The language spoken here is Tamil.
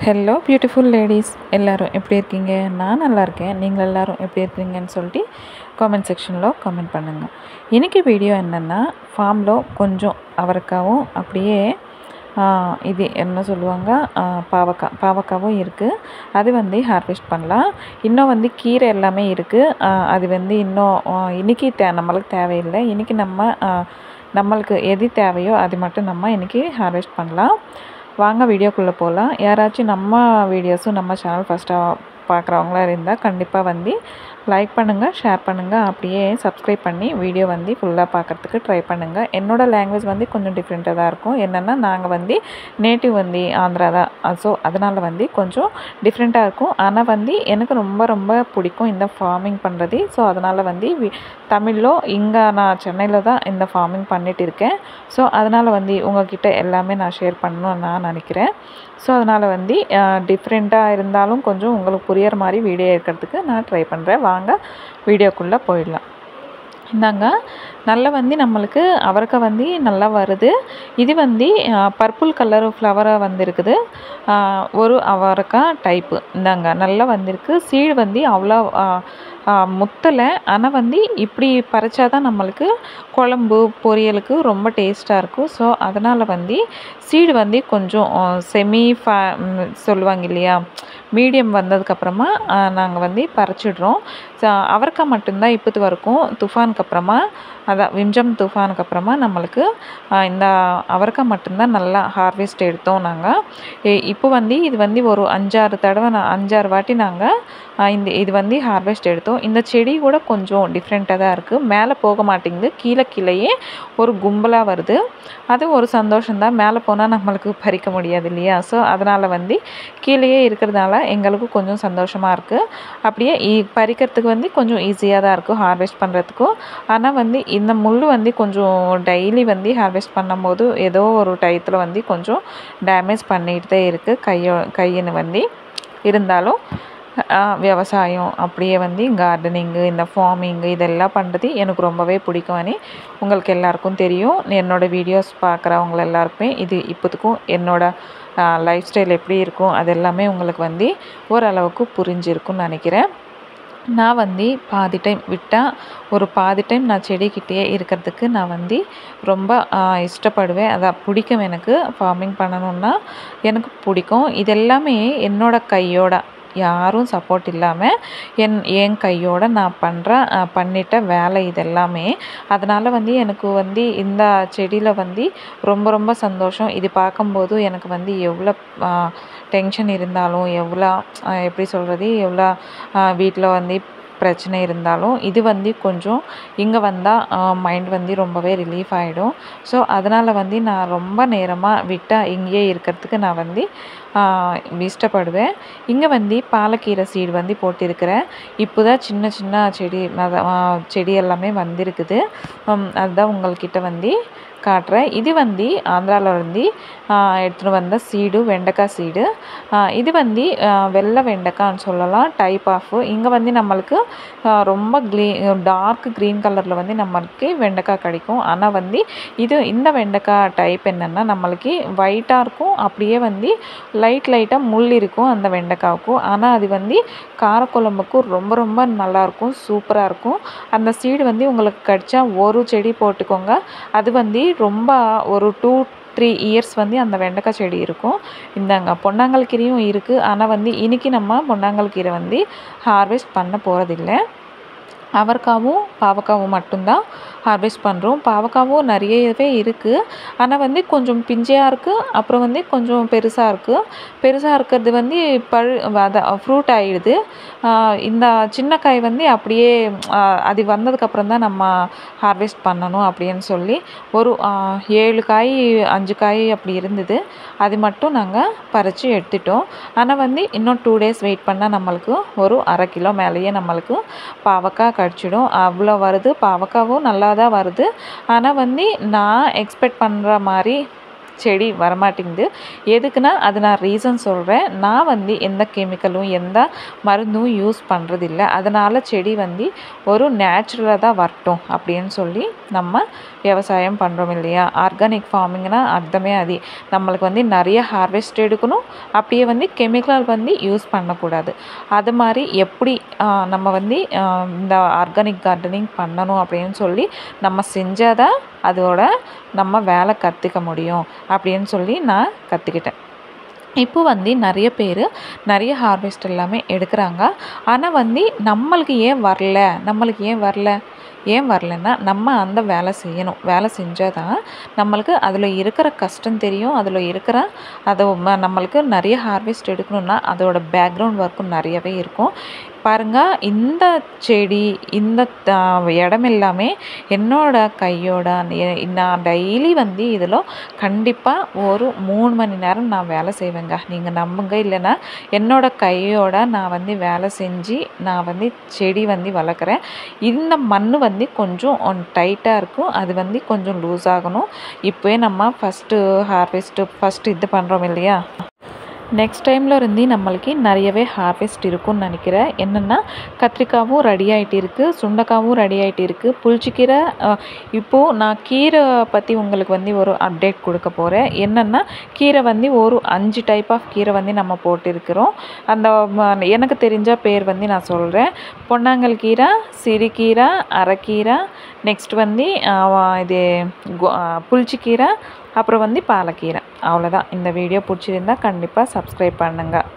ஹலோ பியூட்டிஃபுல் லேடிஸ், எல்லோரும் எப்படி இருக்கீங்க? நான் நல்லா இருக்கேன். நீங்கள் எல்லோரும் எப்படி இருக்கீங்கன்னு சொல்லிட்டு காமெண்ட் செக்ஷனில் கமெண்ட் பண்ணுங்கள். இன்றைக்கி வீடியோ என்னென்னா, ஃபார்மில் கொஞ்சம் அவரைக்காவும் அப்படியே இது என்ன சொல்லுவாங்க, பாவக்காவும் இருக்குது. அது ஹார்வெஸ்ட் பண்ணலாம். இன்னும் கீரை எல்லாமே இருக்குது. அது இன்னும் இன்றைக்கி நம்மளுக்கு தேவையில்லை. இன்றைக்கி நம்மளுக்கு எது தேவையோ அது மட்டும் நம்ம இன்றைக்கி ஹார்வெஸ்ட் பண்ணலாம். வாங்க வீடியோக்குள்ளே போகலாம். யாராச்சும் நம்ம வீடியோஸும் நம்ம சேனல் ஃபஸ்ட்டாக பார்க்குறவங்களா இருந்தால் கண்டிப்பாக லைக் பண்ணுங்கள், ஷேர் பண்ணுங்கள், அப்படியே சப்ஸ்கிரைப் பண்ணி வீடியோ ஃபுல்லாக பார்க்குறதுக்கு ட்ரை பண்ணுங்கள். என்னோடய லாங்குவேஜ் கொஞ்சம் டிஃப்ரெண்ட்டாக தான் இருக்கும். என்னென்னா நாங்கள் நேட்டிவ் ஆந்திரா தான். ஸோ அதனால் கொஞ்சம் டிஃப்ரெண்ட்டாக இருக்கும். ஆனால் எனக்கு ரொம்ப ரொம்ப பிடிக்கும் இந்த ஃபார்மிங் பண்ணுறது. ஸோ அதனால் தமிழில் இங்கே நான் சென்னையில் தான் இந்த ஃபார்மிங் பண்ணிகிட்டு இருக்கேன். ஸோ அதனால் உங்கள்கிட்ட எல்லாமே நான் ஷேர் பண்ணணும்னு நான் நினைக்கிறேன். ஸோ அதனால் டிஃப்ரெண்ட்டாக இருந்தாலும் கொஞ்சம் உங்களுக்கு புரியிற மாதிரி வீடியோ எடுக்கிறதுக்கு நான் ட்ரை பண்ணுறேன். வாங்க வீடியோக்குள்ளே போயிடலாம். இந்தாங்க நல்லா நம்மளுக்கு அவரைக்காய் நல்லா வருது. இது பர்பிள் கலர் ஃப்ளவராக இருக்குது. ஒரு அவரைக்காய் டைப்பு இந்தாங்க நல்லா வந்திருக்கு. சீடு அவ்வளோ முத்தலை. ஆனால் இப்படி பறிச்சா தான் நம்மளுக்கு குழம்பு பொரியலுக்கு ரொம்ப டேஸ்ட்டாக இருக்கும். ஸோ அதனால் சீடு கொஞ்சம் சொல்லுவாங்க இல்லையா, மீடியம் வந்ததுக்கப்புறமா நாங்கள் பறிச்சிடுறோம். அவரைக்காய் மட்டும்தான் இப்போது வரைக்கும் துஃபானுக்கு அப்புறமா, அதான் விம்ஜம் துஃபானுக்கு அப்புறமா நம்மளுக்கு இந்த அவரைக்காய் மட்டும்தான் நல்லா ஹார்வெஸ்ட் எடுத்தோம். நாங்கள் இப்போ இது ஒரு 5-6 வாட்டி நாங்கள் இது ஹார்வெஸ்ட் எடுத்தோம். இந்த செடி கூட கொஞ்சம் டிஃப்ரெண்ட்டாக தான் இருக்குது. மேலே போக மாட்டேங்குது, கீழேயே ஒரு கும்பலாக வருது. அது ஒரு சந்தோஷம்தான். மேலே போனால் நம்மளுக்கு பறிக்க முடியாது இல்லையா. ஸோ அதனால் கீழேயே இருக்கிறதுனால எங்களுக்கு கொஞ்சம் சந்தோஷமாக இருக்குது. அப்படியே பறிக்கிறதுக்கு கொஞ்சம் ஈஸியாக தான் இருக்கும் ஹார்வெஸ்ட் பண்ணுறதுக்கும். ஆனால் இந்த முள் கொஞ்சம் டெய்லி ஹார்வெஸ்ட் பண்ணும்போது ஏதோ ஒரு டயத்தில் கொஞ்சம் டேமேஜ் பண்ணிகிட்டு தான் இருக்குது கையின்னு இருந்தாலும் விவசாயம் அப்படியே கார்டனிங்கு, இந்த ஃபார்மிங்கு இதெல்லாம் பண்ணுறது எனக்கு ரொம்பவே பிடிக்கும். உங்களுக்கு எல்லாருக்கும் தெரியும். என்னோடய வீடியோஸ் பார்க்குறவங்க எல்லாருக்குமே இது இப்போதுக்கும் என்னோடய லைஃப் ஸ்டைல் எப்படி இருக்கும் அது எல்லாமே உங்களுக்கு ஓரளவுக்கு புரிஞ்சிருக்குன்னு நினைக்கிறேன். நான் பாதி டைம் விட்டால் ஒரு பாதி டைம் நான் செடிக்கிட்டே இருக்கிறதுக்கு நான் ரொம்ப இஷ்டப்படுவேன். அதான் பிடிக்கும். எனக்கு ஃபார்மிங் பண்ணணுன்னா எனக்கு பிடிக்கும். இதெல்லாமே என்னோடய கையோட, யாரும் சப்போர்ட் இல்லாமல் என் கையோடு நான் பண்ணிட்ட வேலை இதெல்லாமே. அதனால் எனக்கு இந்த செடியில் ரொம்ப ரொம்ப சந்தோஷம். இது பார்க்கும்போது எனக்கு எவ்வளோ டென்ஷன் இருந்தாலும், எவ்வளோ எப்படி சொல்கிறது, எவ்வளோ வீட்டில் பிரச்சனை இருந்தாலும் இது கொஞ்சம் இங்கே வந்தால் மைண்ட் ரொம்பவே ரிலீஃப் ஆகிடும். ஸோ அதனால் நான் ரொம்ப நேரமாக விட்டால் இங்கேயே இருக்கிறதுக்கு நான் இஷ்டப்படுவேன். இங்கே பாலக்கீரை சீடு போட்டிருக்கிறேன். இப்போ தான் சின்ன சின்ன செடி எல்லாமே வந்திருக்குது. அதுதான் உங்கள்கிட்ட காட்டுறேன். இது ஆந்திராவில் எடுத்துகிட்டு வந்த சீடு, வெண்டைக்காய் சீடு. இது வெள்ளை வெண்டைக்கான்னு சொல்லலாம், டைப் ஆஃப். இங்கே நம்மளுக்கு ரொம்ப டார்க் க்ரீன் கலரில் நம்மளுக்கு வெண்டைக்காய் கிடைக்கும். ஆனால் இந்த வெண்டைக்காய் டைப் என்னென்னா நம்மளுக்கு ஒயிட்டாக இருக்கும். அப்படியே லைட்டாக முள் இருக்கும் அந்த வெண்டைக்காவுக்கும். ஆனால் அது காரக்குழம்புக்கு ரொம்ப ரொம்ப நல்லாயிருக்கும், சூப்பராக இருக்கும். அந்த சீடு உங்களுக்கு கிடைச்சா ஒரு செடி போட்டுக்கோங்க. அது ரொம்ப ஒரு 2-3 இயர்ஸ் அந்த வெண்டைக்காய் செடி இருக்கும். இந்தாங்க பொன்னாங்கல் கீரையும் இருக்குது. ஆனால் இன்றைக்கி நம்ம பொன்னாங்கல் கீரை ஹார்வெஸ்ட் பண்ண போகிறதில்லை. அவரைக்காவும் பாவக்காவும் மட்டும்தான் ஹார்வெஸ்ட் பண்ணுறோம். பாவக்காவும் நிறையவே இருக்குது. ஆனால் கொஞ்சம் பிஞ்சியாக இருக்குது. அப்புறம் கொஞ்சம் பெருசாக இருக்குது. பெருசாக இருக்கிறது ஃப்ரூட் ஆகிடுது. இந்த சின்ன காய் அப்படியே அது வந்ததுக்கப்புறம் தான் நம்ம ஹார்வெஸ்ட் பண்ணணும் அப்படின்னு சொல்லி ஒரு 7 காய் 5 காய் அப்படி இருந்தது. அது மட்டும் நாங்கள் பறித்து எடுத்துட்டோம். ஆனால் இன்னும் 2 டேஸ் வெயிட் பண்ணால் நம்மளுக்கு ஒரு 1/2 கிலோ மேலேயே நம்மளுக்கு பாவக்காய் கிடச்சிடும். அவ்வளோ வருது. பாவக்காவும் நல்லா தான் வருது. ஆனால் நான் எக்ஸ்பெக்ட் பண்ணுற மாதிரி செடி வரமாட்டேங்குது. எதுக்குன்னா அது நான் ரீசன் சொல்கிறேன். நான் எந்த கெமிக்கலும் எந்த மருந்தும் யூஸ் பண்ணுறதில்ல. அதனால் செடி ஒரு நேச்சுரலாக தான் வரட்டும் அப்படின்னு சொல்லி நம்ம விவசாயம் பண்ணுறோம் இல்லையா. ஆர்கானிக் ஃபார்மிங்னா அர்த்தமே அது. நம்மளுக்கு வந்து நிறைய ஹார்வெஸ்ட் எடுக்கணும், அப்படியே வந்து கெமிக்கல் வந்து யூஸ் பண்ணக்கூடாது. அது மாதிரி எப்படி நம்ம வந்து இந்த ஆர்கானிக் கார்டனிங் பண்ணணும் அப்படின்னு சொல்லி நம்ம செஞ்சால் தான் அதோட நம்ம வேலை கற்றுக்க முடியும் அப்படின்னு சொல்லி நான் கற்றுக்கிட்டேன். இப்போ வந்து நிறைய பேர் நிறைய ஹார்வெஸ்ட் எல்லாமே எடுக்கிறாங்க. ஆனால் வந்து நம்மளுக்கு ஏன் வரலன்னா நம்ம அந்த வேலை செய்யணும். வேலை செஞ்சால் தான் நம்மளுக்கு அதில் இருக்கிற கஷ்டம் தெரியும். அதில் இருக்கிற நம்மளுக்கு நிறைய ஹார்வெஸ்ட் எடுக்கணுன்னா அதோட பேக்ரவுண்ட் ஒர்க்கும் நிறையவே இருக்கும். பாருங்கள், இந்த செடி இந்த இடம் எல்லாமே என்னோட கையோட நான் டெய்லி வந்து இதில் கண்டிப்பாக ஒரு 3 மணி நேரம் நான் வேலை செய்வேங்க. நீங்கள் நம்புங்க, இல்லைன்னா என்னோட கையோட நான் வந்து வேலை செஞ்சு நான் வந்து செடி வந்து வளர்க்குறேன். இந்த மண் வந்து கொஞ்சம் டைட்டாக இருக்கும், அது வந்து கொஞ்சம் லூஸ் ஆகணும். இப்போயே நம்ம ஃபஸ்ட்டு இது பண்ணுறோம் இல்லையா. நெக்ஸ்ட் டைமில் இருந்து நம்மளுக்கு நிறையவே ஹார்வெஸ்ட் இருக்கும்னு நினைக்கிறேன். என்னென்னா கத்திரிக்காவும் ரெடி ஆகிட்டு இருக்குது, சுண்டைக்காவும் ரெடி ஆகிட்டு இருக்குது, புளிச்சக்கீரை. இப்போது நான் கீரை பற்றி உங்களுக்கு வந்து ஒரு அப்டேட் கொடுக்க போகிறேன். என்னென்னா கீரை வந்து ஒரு 5 டைப் ஆஃப் கீரை வந்து நம்ம போட்டிருக்கிறோம். அந்த எனக்கு தெரிஞ்ச பேர் வந்து நான் சொல்கிறேன். பொன்னாங்கல் கீரை, சிறுகீரை, அரைக்கீரை, நெக்ஸ்ட் வந்து இது புளிச்சக்கீரை, அப்புறம் வந்து பாலக்கீரை. அவ்வளோதான். இந்த வீடியோ பிடிச்சிருந்தா கண்டிப்பாக சப்ஸ்கிரைப் பண்ணுங்கள்.